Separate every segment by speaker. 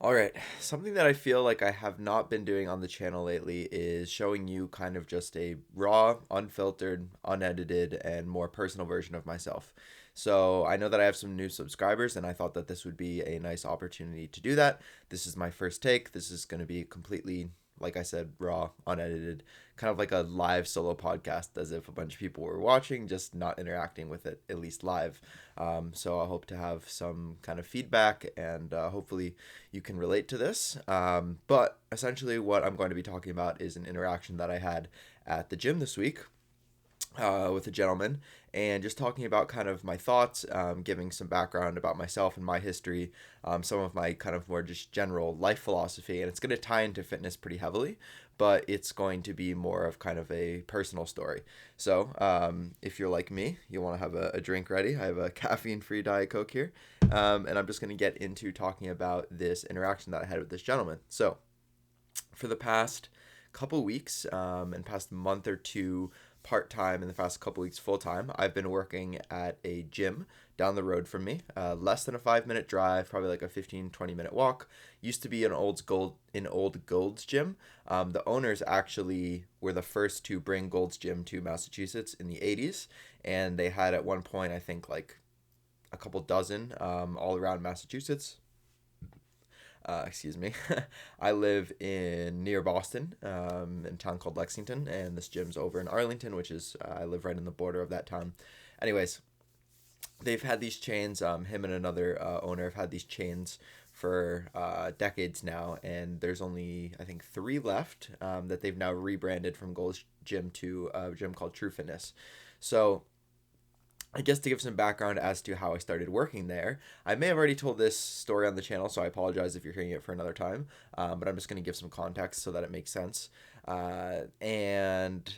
Speaker 1: All right, something that I feel like I have not been doing on the channel lately is showing you kind of just a raw, unfiltered, unedited, and more personal version of myself. So I know that I have some new subscribers, and I thought that this would be a nice opportunity to do that. This is my first take. This is going to be completely, like I said, raw, unedited, kind of like a live solo podcast, as if a bunch of people were watching, just not interacting with it, at least live. So I hope to have some kind of feedback, and hopefully you can relate to this. But essentially, what I'm going to be talking about is an interaction that I had at the gym this week with a gentleman, and just talking about kind of my thoughts, giving some background about myself and my history, some of my kind of more just general life philosophy. And it's going to tie into fitness pretty heavily, but it's going to be more of kind of a personal story. So if you're like me, you want to have a drink ready. I have a caffeine free Diet Coke here. And I'm just going to get into talking about this interaction that I had with this gentleman. So, for the past couple weeks and past month or two part time and the past couple weeks full time, I've been working at a gym down the road from me, less than a 5 minute drive, probably like a 15-20 minute walk. Used to be old Gold's Gym. The owners actually were the first to bring Gold's Gym to Massachusetts in the 80s, and they had at one point, I think, like a couple dozen all around Massachusetts. Excuse me. I live in near Boston, in a town called Lexington, and this gym's over in Arlington, which is I live right in the border of that town. Anyways, they've had these chains. Him and another owner have had these chains for decades now, and there's only I think three left that they've now rebranded from Gold's Gym to a gym called True Fitness. So I guess to give some background as to how I started working there, I may have already told this story on the channel, so I apologize if you're hearing it for another time. But I'm just going to give some context so that it makes sense. And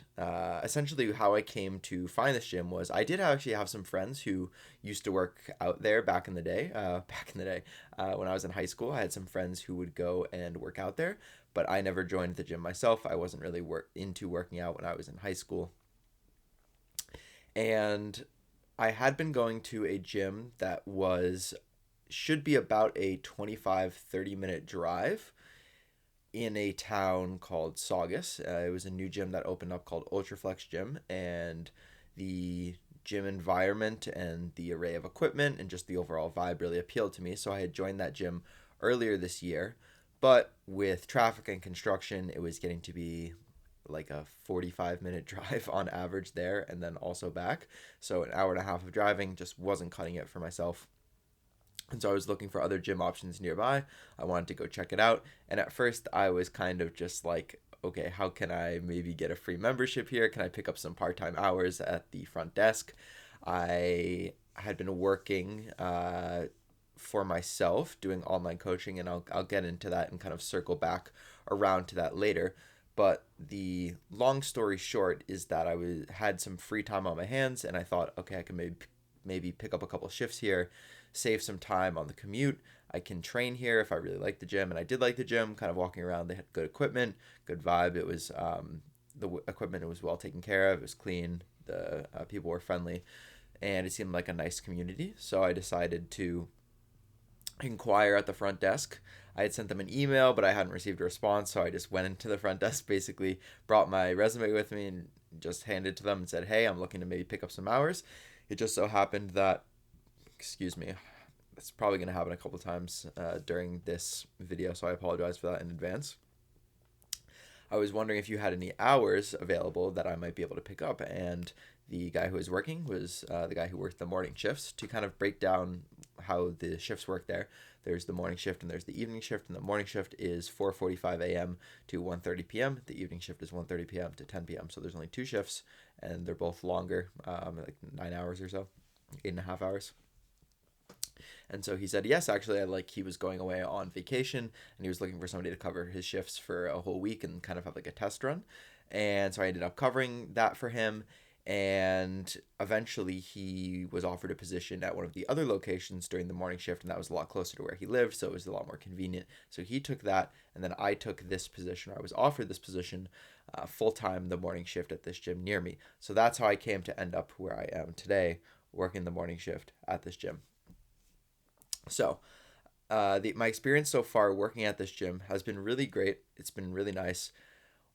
Speaker 1: essentially, how I came to find this gym was I did actually have some friends who used to work out there back in the day. When I was in high school, I had some friends who would go and work out there, but I never joined the gym myself. I wasn't really into working out when I was in high school. And I had been going to a gym that was should be about a 25-30 minute drive in a town called Saugus. It was a new gym that opened up called Ultraflex Gym, and the gym environment and the array of equipment and just the overall vibe really appealed to me. So I had joined that gym earlier this year, but with traffic and construction, it was getting to be like a 45-minute drive on average there and then also back. So an hour and a half of driving just wasn't cutting it for myself. And so I was looking for other gym options nearby. I wanted to go check it out. And at first, I was kind of just like, okay, how can I maybe get a free membership here? Can I pick up some part time hours at the front desk? I had been working for myself doing online coaching, and I'll get into that and kind of circle back around to that later. But the long story short is that had some free time on my hands, and I thought, okay, I can maybe pick up a couple shifts here, save some time on the commute. I can train here if I really like the gym, and I did like the gym. Kind of walking around, they had good equipment, good vibe. It was equipment was well taken care of. It was clean. The people were friendly, and it seemed like a nice community. So I decided to inquire at the front desk. I had sent them an email, but I hadn't received a response, so I just went into the front desk, basically brought my resume with me and just handed it to them and said, "Hey, I'm looking to maybe pick up some hours." It just so happened that, excuse me, it's probably going to happen a couple times during this video, so I apologize for that in advance. I was wondering if you had any hours available that I might be able to pick up. And the guy who was working was the guy who worked the morning shifts. To kind of break down how the shifts work there, there's the morning shift and there's the evening shift. And the morning shift is 4:45 a.m. to 1:30 p.m. The evening shift is 1:30 p.m. to 10 p.m. So there's only two shifts, and they're both longer, like 9 hours or so, 8.5 hours. And so he said, yes, actually, he was going away on vacation and he was looking for somebody to cover his shifts for a whole week and kind of have like a test run. And so I ended up covering that for him. And eventually he was offered a position at one of the other locations during the morning shift, and that was a lot closer to where he lived, so it was a lot more convenient. So he took that, and then I took this position, or I was offered this position full time, the morning shift at this gym near me. So that's how I came to end up where I am today, working the morning shift at this gym. So My experience so far working at this gym has been really great. It's been really nice.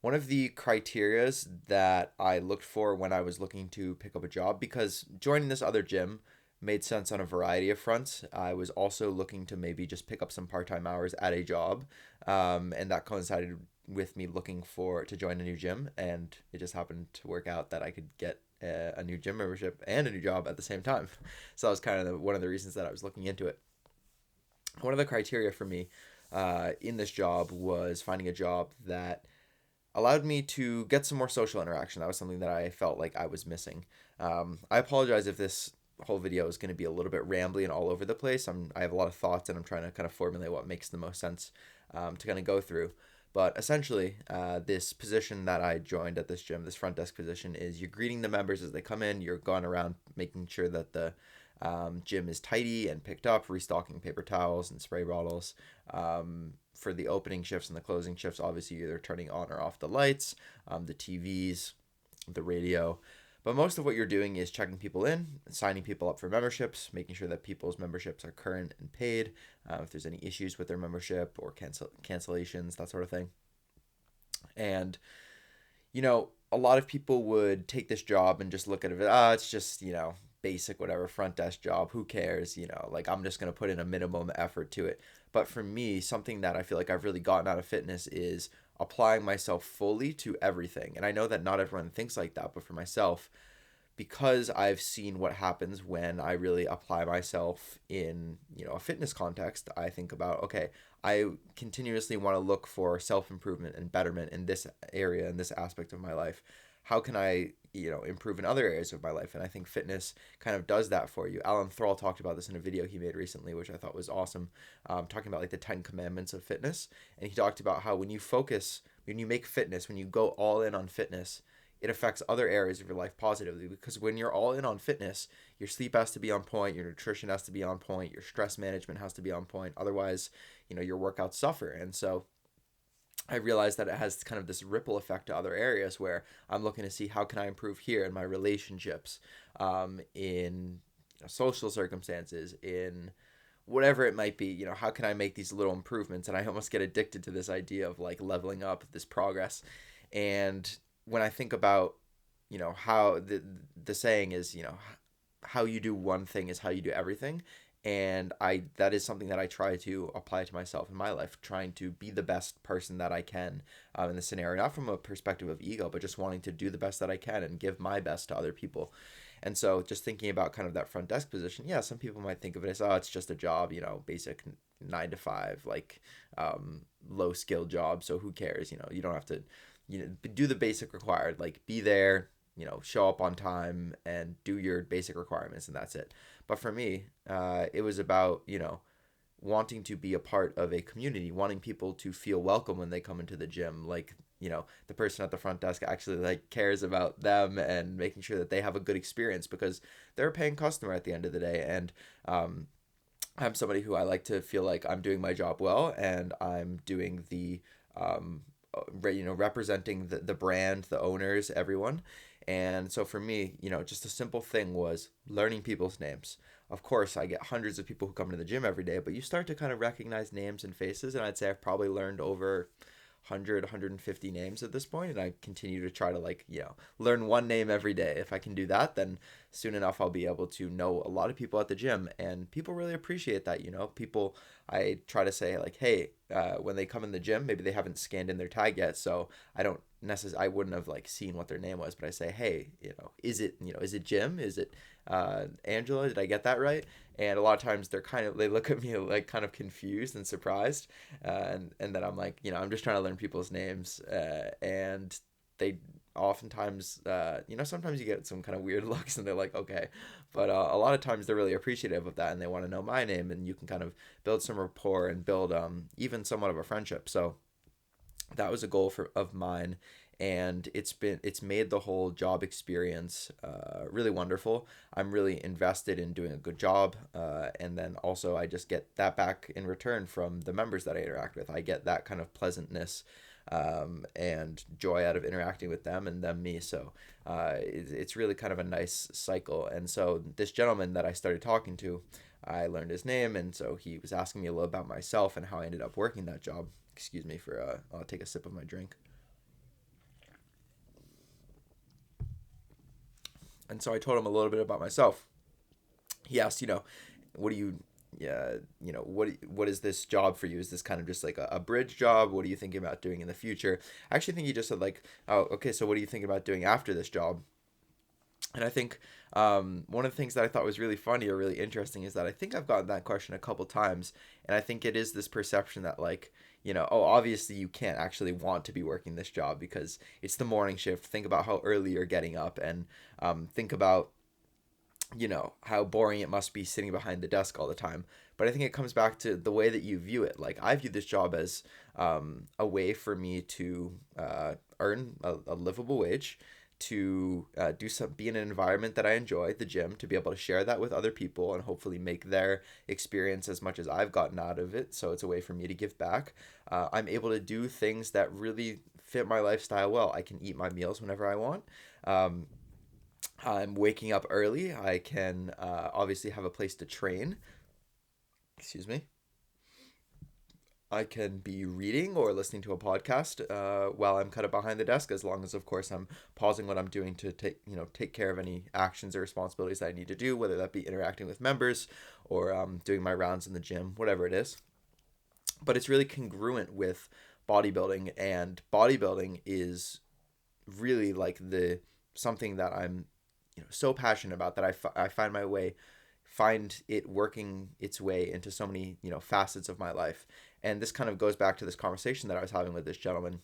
Speaker 1: One of the criterias that I looked for when I was looking to pick up a job, because joining this other gym made sense on a variety of fronts. I was also looking to maybe just pick up some part-time hours at a job, and that coincided with me looking for to join a new gym, and it just happened to work out that I could get a new gym membership and a new job at the same time. So that was kind of one of the reasons that I was looking into it. One of the criteria for me in this job was finding a job that allowed me to get some more social interaction. That was something that I felt like I was missing. I apologize if this whole video is going to be a little bit rambly and all over the place. I have a lot of thoughts and I'm trying to kind of formulate what makes the most sense to kind of go through. But essentially, this position that I joined at this gym, this front desk position, is you're greeting the members as they come in. You're going around making sure that the gym is tidy and picked up, restocking paper towels and spray bottles. For the opening shifts and the closing shifts, obviously you're either turning on or off the lights, the TVs, the radio. But most of what you're doing is checking people in, signing people up for memberships, making sure that people's memberships are current and paid, if there's any issues with their membership or cancellations, that sort of thing. And, a lot of people would take this job and just look at it, it's just, basic, whatever, front desk job. Who cares? Like I'm just going to put in a minimum effort to it. But for me, something that I feel like I've really gotten out of fitness is applying myself fully to everything. And I know that not everyone thinks like that, but for myself, because I've seen what happens when I really apply myself in, a fitness context, I think about, okay, I continuously want to look for self-improvement and betterment in this area, in this aspect of my life. How can I, improve in other areas of my life? And I think fitness kind of does that for you. Alan Thrall talked about this in a video he made recently, which I thought was awesome, talking about like the 10 commandments of fitness. And he talked about how when you make fitness, when you go all in on fitness, it affects other areas of your life positively, because when you're all in on fitness, your sleep has to be on point, your nutrition has to be on point, your stress management has to be on point. Otherwise, your workouts suffer. And so I realized that it has kind of this ripple effect to other areas where I'm looking to see how can I improve here in my relationships, in social circumstances, in whatever it might be. How can I make these little improvements? And I almost get addicted to this idea of like leveling up, this progress. And when I think about, how the saying is, how you do one thing is how you do everything. And that is something that I try to apply to myself in my life, trying to be the best person that I can in the scenario, not from a perspective of ego, but just wanting to do the best that I can and give my best to other people. And so just thinking about kind of that front desk position, yeah, some people might think of it as, oh, it's just a job, basic 9 to 5, like low skill job. So who cares? You don't have to, do the basic required, like be there, show up on time and do your basic requirements, and that's it. But for me, it was about, wanting to be a part of a community, wanting people to feel welcome when they come into the gym. Like, the person at the front desk actually like cares about them and making sure that they have a good experience, because they're a paying customer at the end of the day. And I'm somebody who I like to feel like I'm doing my job well and I'm doing representing the brand, the owners, everyone. And so for me, just a simple thing was learning people's names. Of course, I get hundreds of people who come to the gym every day, but you start to kind of recognize names and faces. And I'd say I've probably learned over 100, 150 names at this point, and I continue to try to learn one name every day. If I can do that, then soon enough I'll be able to know a lot of people at the gym, and people really appreciate that. People, I try to say like, hey, when they come in the gym, maybe they haven't scanned in their tag yet, so I wouldn't have like seen what their name was, but I say, hey, is it Jim, is it Angela, did I get that right? And a lot of times they look at me like kind of confused and surprised, and then I'm like, I'm just trying to learn people's names, and they oftentimes, sometimes you get some kind of weird looks and they're like, okay, but a lot of times they're really appreciative of that and they want to know my name, and you can kind of build some rapport and build even somewhat of a friendship. So that was a goal of mine, and it's made the whole job experience really wonderful. I'm really invested in doing a good job, and then also I just get that back in return from the members that I interact with. I get that kind of pleasantness and joy out of interacting with them and them me. So it's really kind of a nice cycle. And so this gentleman that I started talking to, I learned his name, and so he was asking me a little about myself and how I ended up working that job. Excuse me for I'll take a sip of my drink. And so I told him a little bit about myself. He asked, what do you, yeah, what is this job for you? Is this kind of just like a bridge job? What are you thinking about doing in the future? I actually think he just said like, oh, okay, so what are you thinking about doing after this job? And I think one of the things that I thought was really funny or really interesting is that I think I've gotten that question a couple times, and I think it is this perception that like, oh, obviously you can't actually want to be working this job because it's the morning shift. Think about how early you're getting up, and think about how boring it must be sitting behind the desk all the time. But I think it comes back to the way that you view it. Like, I view this job as a way for me to earn a livable wage, to be in an environment that I enjoy, the gym, to be able to share that with other people and hopefully make their experience as much as I've gotten out of it. So it's a way for me to give back. I'm able to do things that really fit my lifestyle well. I can eat my meals whenever I want. Um, I'm waking up early. I can obviously have a place to train. Excuse me. I can be reading or listening to a podcast while I'm kind of behind the desk, as long as, of course, I'm pausing what I'm doing to take care of any actions or responsibilities that I need to do, whether that be interacting with members or doing my rounds in the gym, whatever it is. But it's really congruent with bodybuilding, and bodybuilding is really like the something that I'm so passionate about that I find it working its way into so many facets of my life. And this kind of goes back to this conversation that I was having with this gentleman,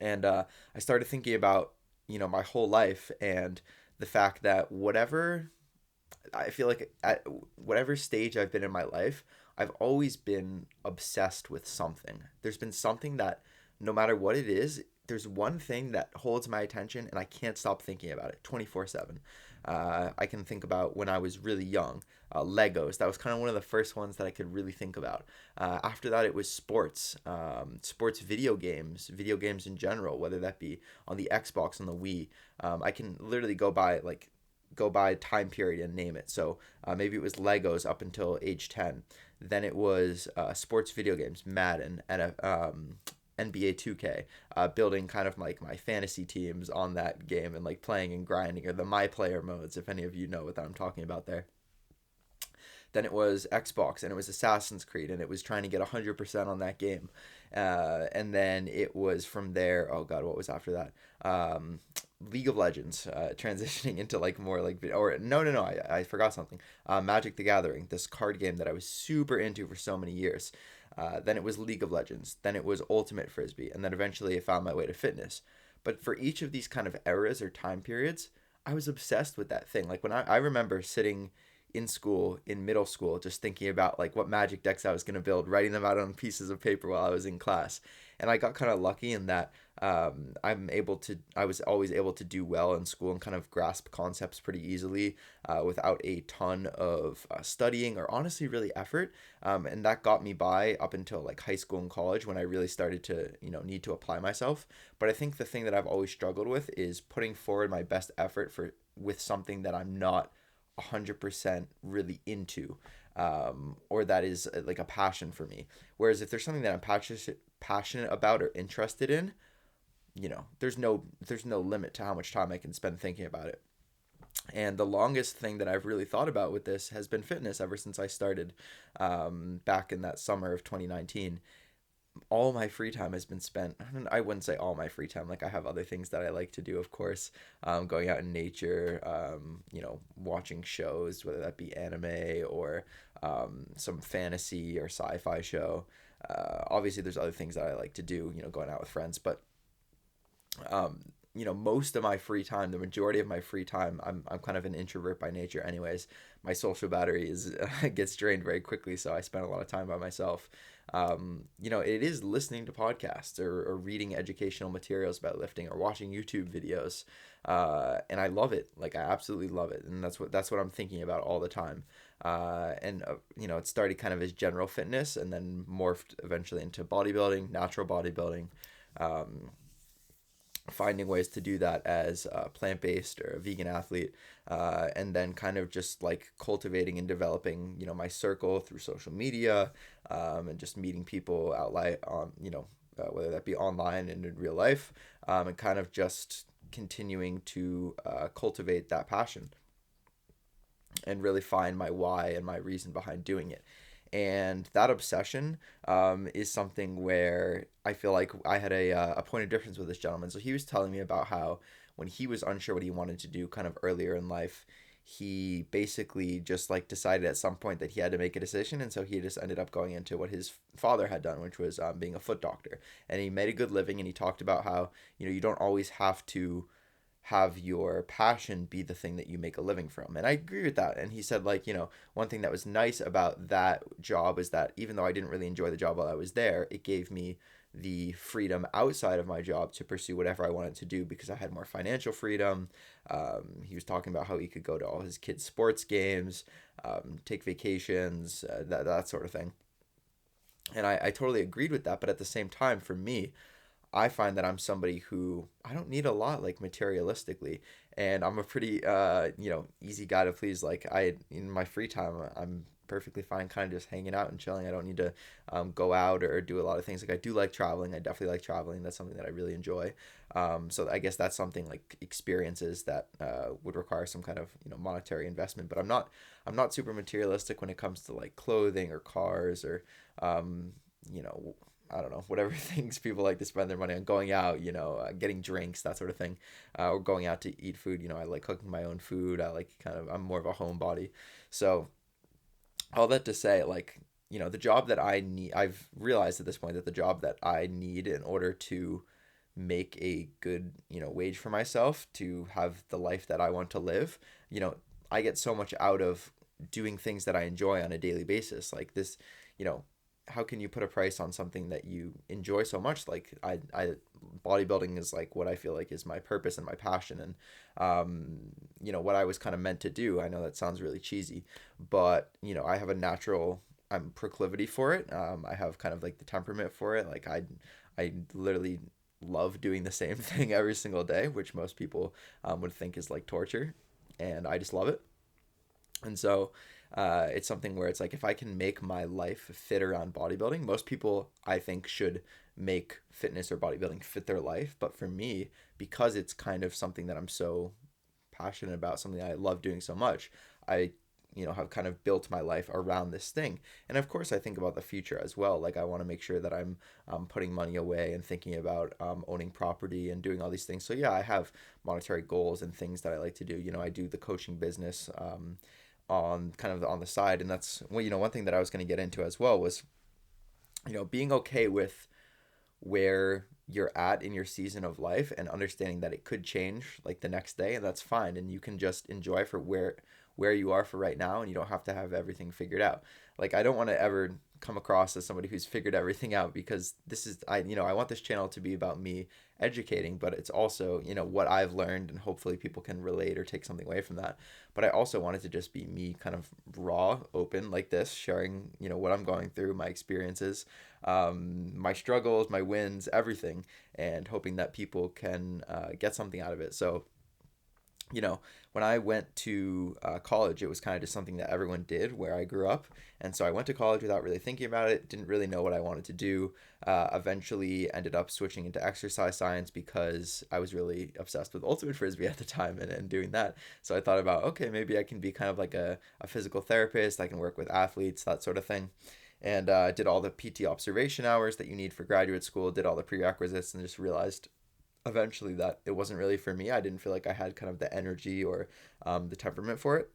Speaker 1: and I started thinking about my whole life, and the fact that whatever I feel like at whatever stage I've been in my life, I've always been obsessed with something. There's been something that, no matter what it is, there's one thing that holds my attention and I can't stop thinking about it 24/7. I can think about when I was really young, Legos. That was kind of one of the first ones that I could really think about. After that, it was sports, sports video games in general, whether that be on the Xbox, on the Wii. I can literally go by time period and name it. So maybe it was Legos up until age 10. Then it was sports video games, Madden, and NBA 2K, building kind of like my fantasy teams on that game and like playing and grinding, or the my player modes, if any of you know what I'm talking about there. Then it was Xbox, and it was Assassin's Creed, and it was trying to get 100% on that game. And then it was from there, oh God, what was after that? League of Legends, transitioning into like more like, or no, I forgot something. Magic the Gathering, this card game that I was super into for so many years. Then it was League of Legends. Then it was Ultimate Frisbee. And then eventually I found my way to fitness. But for each of these kind of eras or time periods, I was obsessed with that thing. Like when I remember sitting in school, in middle school, just thinking about like what magic decks I was going to build, writing them out on pieces of paper while I was in class. And I got kind of lucky in that I was always able to do well in school and kind of grasp concepts pretty easily without a ton of studying or honestly really effort. And that got me by up until like high school and college, when I really started to, need to apply myself. But I think the thing that I've always struggled with is putting forward my best effort with something that I'm not 100% really into, or that is like a passion for me. Whereas if there's something that I'm passionate about or interested in, there's no limit to how much time I can spend thinking about it. And the longest thing that I've really thought about with this has been fitness ever since I started, back in that summer of 2019. All my free time has been spent. I wouldn't say all my free time. Like, I have other things that I like to do, of course. Going out in nature, watching shows, whether that be anime or some fantasy or sci-fi show. Obviously, there's other things that I like to do, going out with friends. But most of my free time, the majority of my free time, I'm kind of an introvert by nature anyways. My social battery is gets drained very quickly, so I spend a lot of time by myself. It is listening to podcasts, or reading educational materials about lifting, or watching YouTube videos. And I love it. Like, I absolutely love it. And that's what I'm thinking about all the time. It started kind of as general fitness, and then morphed eventually into bodybuilding, natural bodybuilding. Um, finding ways to do that as a plant-based or a vegan athlete, and then kind of just like cultivating and developing, my circle through social media, and just meeting people out like whether that be online and in real life, and kind of just continuing to cultivate that passion and really find my why and my reason behind doing it. And that obsession, is something where I feel like I had a point of difference with this gentleman. So he was telling me about how when he was unsure what he wanted to do kind of earlier in life, he basically just like decided at some point that he had to make a decision. And so he just ended up going into what his father had done, which was being a foot doctor. And he made a good living, and he talked about how, you don't always have to have your passion be the thing that you make a living from. And I agree with that. And he said, like, one thing that was nice about that job is that even though I didn't really enjoy the job while I was there, it gave me the freedom outside of my job to pursue whatever I wanted to do because I had more financial freedom. He was talking about how he could go to all his kids' sports games, take vacations, that sort of thing. And I totally agreed with that. But at the same time, for me, I find that I'm somebody who I don't need a lot like materialistically, and I'm a pretty easy guy to please. Like I in my free time, I'm perfectly fine kind of just hanging out and chilling. I don't need to go out or do a lot of things. Like I do like traveling. I definitely like traveling. That's something that I really enjoy. So I guess that's something like experiences that would require some kind of monetary investment. But I'm not super materialistic when it comes to like clothing or cars or um, you know I don't know, whatever things people like to spend their money on, going out, getting drinks, that sort of thing, or going out to eat food. I like cooking my own food. I'm more of a homebody. So, all that to say, like, the job that I need, I've realized at this point that the job that I need in order to make a good, wage for myself to have the life that I want to live, you know, I get so much out of doing things that I enjoy on a daily basis. Like this, you know, how can you put a price on something that you enjoy so much? Like bodybuilding is like what I feel like is my purpose and my passion, and what I was kind of meant to do. I know that sounds really cheesy, but I have a natural proclivity for it. I have kind of like the temperament for it. Like I literally love doing the same thing every single day, which most people would think is like torture, and I just love it. And so it's something where it's like if I can make my life fit around bodybuilding, most people I think should make fitness or bodybuilding fit their life. But for me, because it's kind of something that I'm so passionate about, something I love doing so much, I have kind of built my life around this thing. And of course I think about the future as well. Like I want to make sure that I'm putting money away and thinking about owning property and doing all these things. So yeah, I have monetary goals and things that I like to do. I do the coaching business on kind of on the side, and that's well, one thing that I was going to get into as well was being okay with where you're at in your season of life and understanding that it could change like the next day, and that's fine, and you can just enjoy for where you are for right now, and you don't have to have everything figured out. Like I don't want to ever come across as somebody who's figured everything out, because this is I want this channel to be about me educating, but it's also what I've learned, and hopefully people can relate or take something away from that. But I also wanted to just be me, kind of raw, open like this, sharing what I'm going through, my experiences, my struggles, my wins, everything, and hoping that people can get something out of it. So when I went to college, it was kind of just something that everyone did where I grew up. And so I went to college without really thinking about it, didn't really know what I wanted to do. Eventually ended up switching into exercise science because I was really obsessed with Ultimate Frisbee at the time, and doing that. So I thought about, okay, maybe I can be kind of like a physical therapist. I can work with athletes, that sort of thing. And did all the PT observation hours that you need for graduate school, did all the prerequisites, and just realized eventually that it wasn't really for me. I didn't feel like I had kind of the energy or the temperament for it.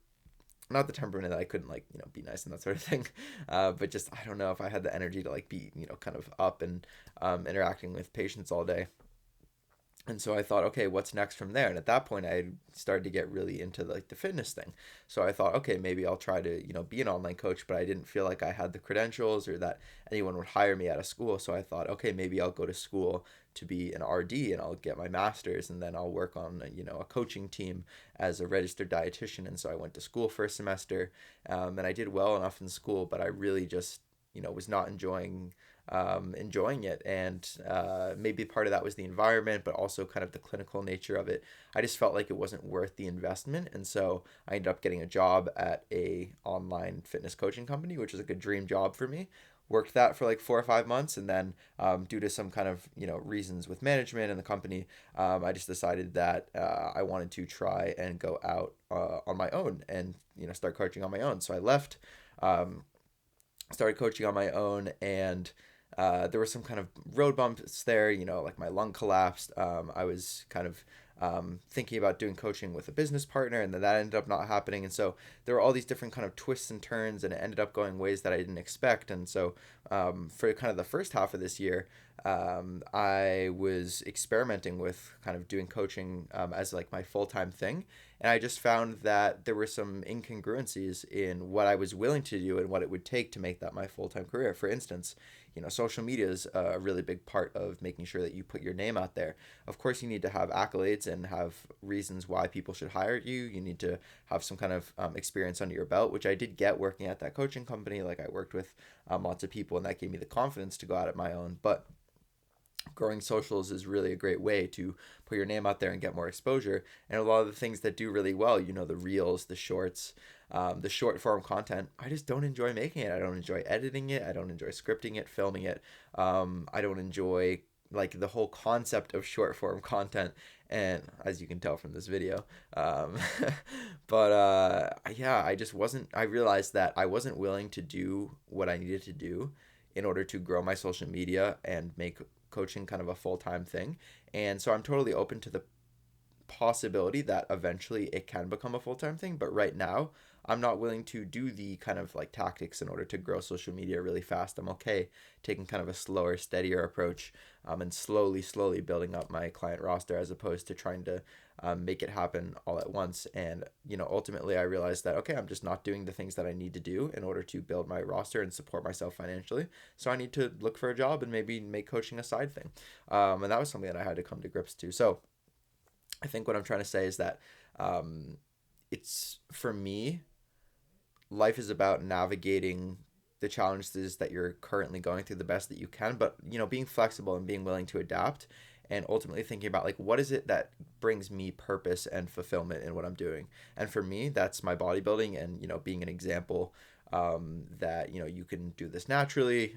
Speaker 1: Not the temperament that I couldn't like be nice and that sort of thing, but just I don't know if I had the energy to like be kind of up and interacting with patients all day. And so I thought, okay, what's next from there? And at that point, I had started to get really into like the fitness thing. So I thought, okay, maybe I'll try to be an online coach, but I didn't feel like I had the credentials or that anyone would hire me out of school. So I thought, okay, maybe I'll go to school to be an RD, and I'll get my master's, and then I'll work on a coaching team as a registered dietitian. And so I went to school for a semester, and I did well enough in school, but I really just was not enjoying it. And maybe part of that was the environment, but also kind of the clinical nature of it. I just felt like it wasn't worth the investment. And so I ended up getting a job at a online fitness coaching company, which was like a dream job for me. Worked that for like 4 or 5 months, and then due to some kind of reasons with management and the company, I just decided that I wanted to try and go out on my own and start coaching on my own. So I left, um, started coaching on my own, and there were some kind of road bumps there. Like my lung collapsed. I was kind of thinking about doing coaching with a business partner, and then that ended up not happening. And so there were all these different kind of twists and turns, and it ended up going ways that I didn't expect. And so for kind of the first half of this year, I was experimenting with kind of doing coaching as like my full time thing. And I just found that there were some incongruencies in what I was willing to do and what it would take to make that my full time career. For instance, social media is a really big part of making sure that you put your name out there. Of course, you need to have accolades and have reasons why people should hire you. You need to have some kind of experience under your belt, which I did get working at that coaching company. Like I worked with lots of people, and that gave me the confidence to go out at my own. But growing socials is really a great way to put your name out there and get more exposure. And a lot of the things that do really well, the reels, the shorts, the short form content, I just don't enjoy making it. I don't enjoy editing it. I don't enjoy scripting it, filming it. I don't enjoy like the whole concept of short form content. And as you can tell from this video, but yeah, I realized that I wasn't willing to do what I needed to do in order to grow my social media and make coaching kind of a full-time thing. And so I'm totally open to the possibility that eventually it can become a full-time thing, but right now I'm not willing to do the kind of like tactics in order to grow social media really fast. I'm okay taking kind of a slower, steadier approach, and slowly building up my client roster as opposed to trying to make it happen all at once. And ultimately I realized that okay, I'm just not doing the things that I need to do in order to build my roster and support myself financially. So I need to look for a job and maybe make coaching a side thing. And that was something that I had to come to grips to. So I think what I'm trying to say is that it's for me, life is about navigating the challenges that you're currently going through the best that you can, but being flexible and being willing to adapt, and ultimately thinking about like what is it that brings me purpose and fulfillment in what I'm doing. And for me, that's my bodybuilding and being an example that you can do this naturally.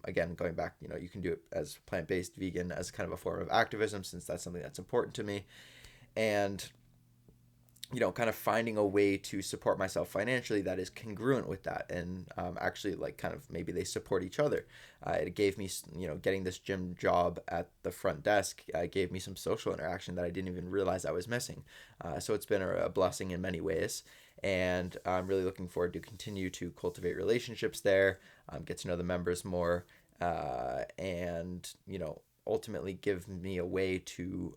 Speaker 1: Again, going back, you can do it as plant-based vegan as kind of a form of activism, since that's something that's important to me. And kind of finding a way to support myself financially that is congruent with that, and actually like kind of maybe they support each other. It gave me, getting this gym job at the front desk gave me some social interaction that I didn't even realize I was missing. So it's been a blessing in many ways, and I'm really looking forward to continue to cultivate relationships there, get to know the members more, and ultimately give me a way to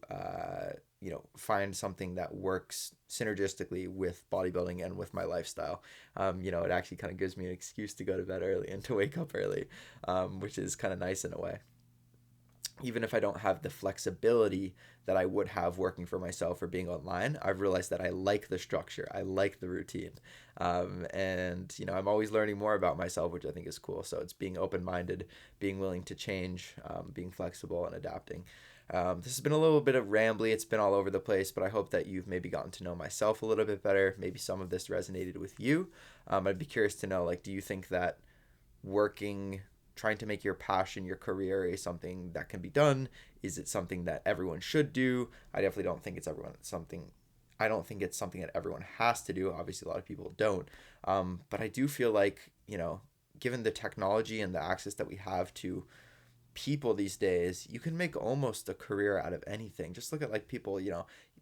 Speaker 1: find something that works synergistically with bodybuilding and with my lifestyle. It actually kind of gives me an excuse to go to bed early and to wake up early, which is kind of nice in a way. Even if I don't have the flexibility that I would have working for myself or being online, I've realized that I like the structure. I like the routine. And I'm always learning more about myself, which I think is cool. So it's being open-minded, being willing to change, being flexible and adapting. This has been a little bit of rambly. It's been all over the place, but I hope that you've maybe gotten to know myself a little bit better. Maybe some of this resonated with you. I'd be curious to know, like, do you think that working, trying to make your passion your career is something that can be done? Is it something that everyone should do? I definitely don't think it's something. I don't think it's something that everyone has to do. Obviously, a lot of people don't. But I do feel like, given the technology and the access that we have to people these days, you can make almost a career out of anything. Just look at like people,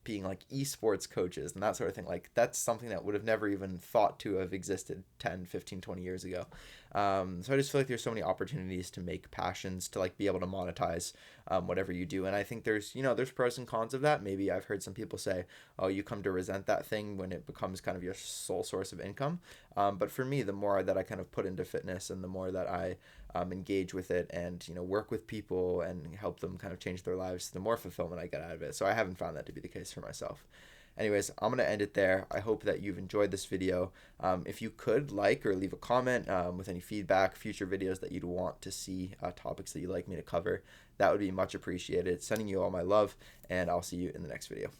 Speaker 1: being like esports coaches and that sort of thing. Like that's something that would have never even thought to have existed 10, 15, 20 years ago. So I just feel like there's so many opportunities to make passions, to like be able to monetize whatever you do. And I think there's pros and cons of that. Maybe I've heard some people say, oh, you come to resent that thing when it becomes kind of your sole source of income. But for me, the more that I kind of put into fitness and the more that I engage with it and work with people and help them kind of change their lives, the more fulfillment I get out of it. So I haven't found that to be the case for myself. Anyways, I'm going to end it there. I hope that you've enjoyed this video. If you could like or leave a comment with any feedback, future videos that you'd want to see, topics that you'd like me to cover, that would be much appreciated. Sending you all my love, and I'll see you in the next video.